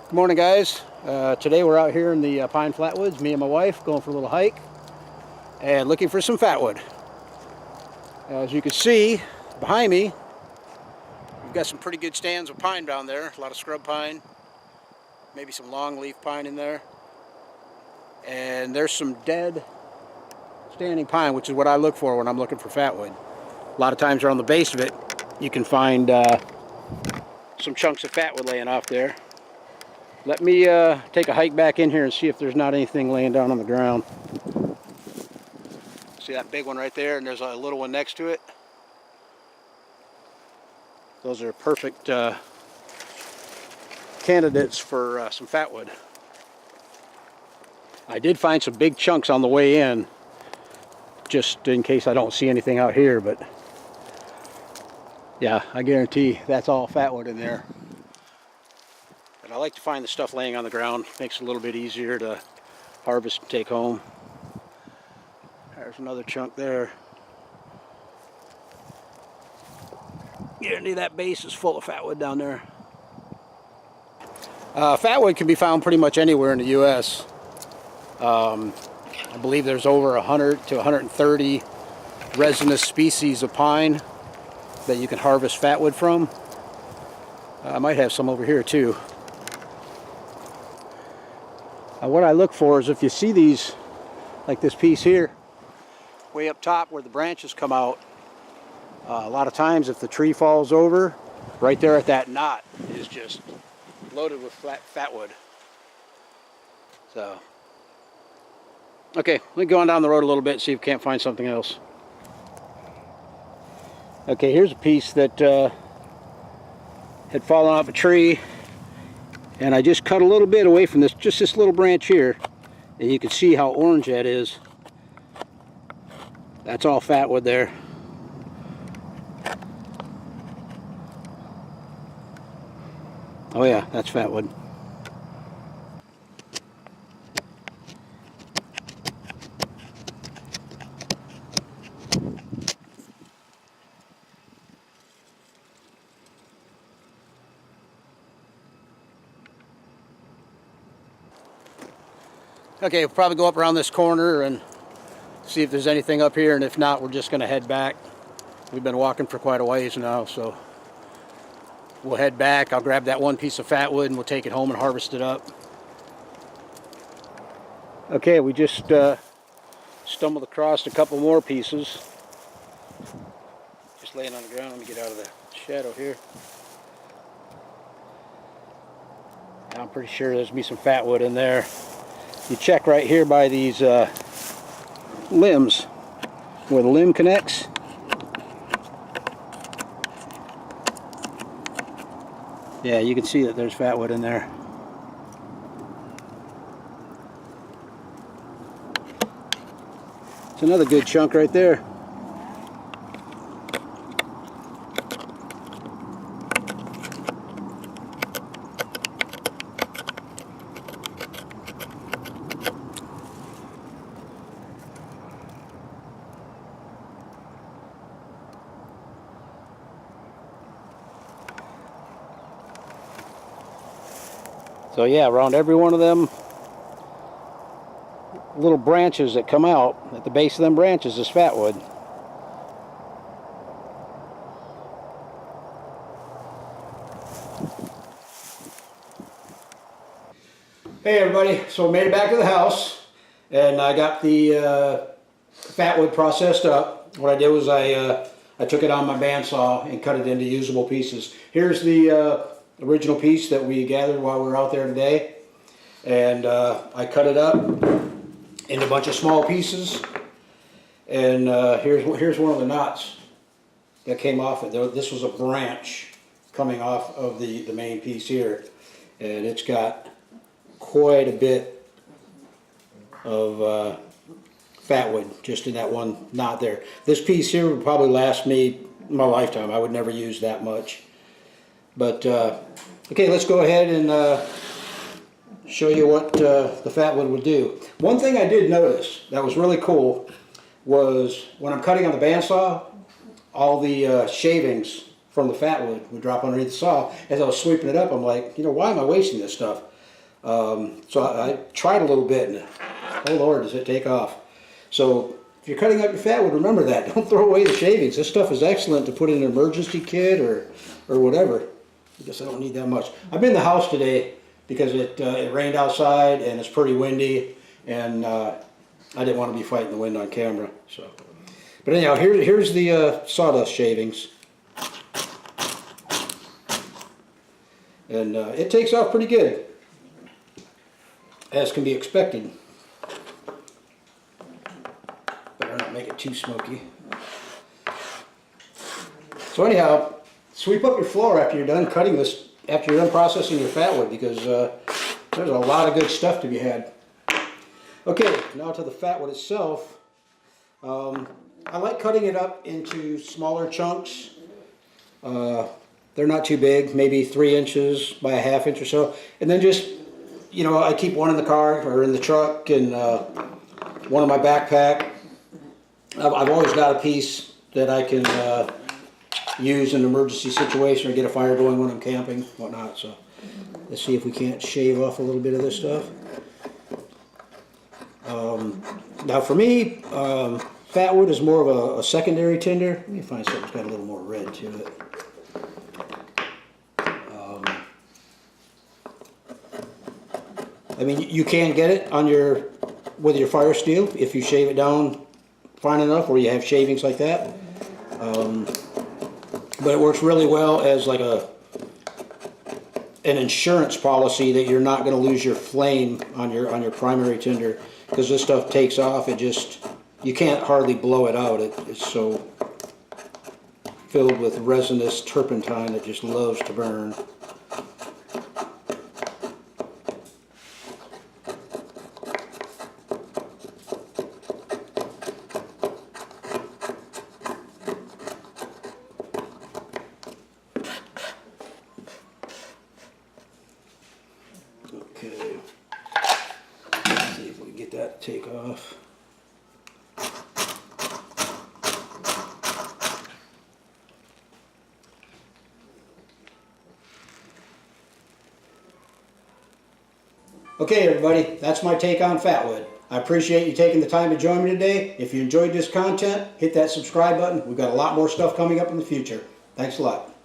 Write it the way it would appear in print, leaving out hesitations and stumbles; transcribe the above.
Good morning, guys. Today we're out here in the pine flatwoods, me and my wife, going for a little hike and looking for some fatwood. As you can see behind me, we've got some pretty good stands of pine down there. A lot of scrub pine, maybe some longleaf pine in there. And there's some dead standing pine, which is what I look for when I'm looking for fatwood. A lot of times around the base of it, you can find some chunks of fatwood laying off there. Let me take a hike back in here and see if there's not anything laying down on the ground. See that big one right there, and there's a little one next to it. Those are perfect candidates for some fatwood. I did find some big chunks on the way in, just in case I don't see anything out here, but yeah, I guarantee that's all fatwood in there. But I like to find the stuff laying on the ground. Makes it a little bit easier to harvest and take home. There's another chunk there. Guarantee that base is full of fatwood down there. Fatwood can be found pretty much anywhere in the U.S. I believe there's over 100 to 130 resinous species of pine that you can harvest fatwood from. I might have some over here too. What I look for is if you see these, like this piece here, way up top where the branches come out, a lot of times if the tree falls over, right there at that knot is just loaded with fatwood. So, okay, let me go on down the road a little bit and see if we can't find something else. Okay, here's a piece that had fallen off a tree, and I just cut a little bit away from this, just this little branch here, and you can see how orange that is. That's all fatwood there. Oh yeah, that's fatwood. Okay, we'll probably go up around this corner and see if there's anything up here, and if not, we're just going to head back. We've been walking for quite a ways now, so we'll head back. I'll grab that one piece of fatwood and we'll take it home and harvest it up. Okay, we just stumbled across a couple more pieces. Just laying on the ground. Let me get out of the shadow here. I'm pretty sure there's be some fatwood in there. You check right here by these limbs, where the limb connects. Yeah, you can see that there's fatwood in there. It's another good chunk right there. So yeah, around every one of them little branches that come out, at the base of them branches is fatwood. Hey everybody, so I made it back to the house and I got the fatwood processed up. What I did was I took it on my bandsaw and cut it into usable pieces. Here's the original piece that we gathered while we were out there today, and I cut it up into a bunch of small pieces, and here's one of the knots that came off it. This was a branch coming off of the main piece here, and it's got quite a bit of fatwood just in that one knot there. This piece here would probably last me my lifetime. I would never use that much. But okay, let's go ahead and show you what the fatwood would do. One thing I did notice that was really cool was when I'm cutting on the bandsaw, all the shavings from the fatwood would drop underneath the saw. As I was sweeping it up, I'm like, you know, why am I wasting this stuff? So I tried a little bit, and oh Lord, does it take off. So if you're cutting up your fatwood, remember that. Don't throw away the shavings. This stuff is excellent to put in an emergency kit or whatever. I guess I don't need that much. I'm in the house today because it rained outside and it's pretty windy, and I didn't want to be fighting the wind on camera. So, but anyhow, here's the sawdust shavings, and it takes off pretty good, as can be expected. Better not make it too smoky. So anyhow, sweep up your floor after you're done cutting this, after you're done processing your fatwood, because there's a lot of good stuff to be had. Okay, now to the fatwood itself. I like cutting it up into smaller chunks. They're not too big, maybe 3 inches by a ½ inch or so. And then just, you know, I keep one in the car or in the truck, and one in my backpack. I've always got a piece that I can use in an emergency situation or get a fire going when I'm camping, whatnot. So let's see if we can't shave off a little bit of this stuff. Now for me, fatwood is more of a secondary tinder. Let me find something that's got a little more red to it. I mean, you can get it on with your fire steel if you shave it down fine enough, or you have shavings like that. But it works really well as like an insurance policy that you're not going to lose your flame on your primary tinder, because this stuff takes off. You can't hardly blow it out. It's so filled with resinous turpentine that just loves to burn. Okay, let's see if we can get that to take off. Okay everybody, that's my take on fatwood. I appreciate you taking the time to join me today. If you enjoyed this content, hit that subscribe button. We've got a lot more stuff coming up in the future. Thanks a lot.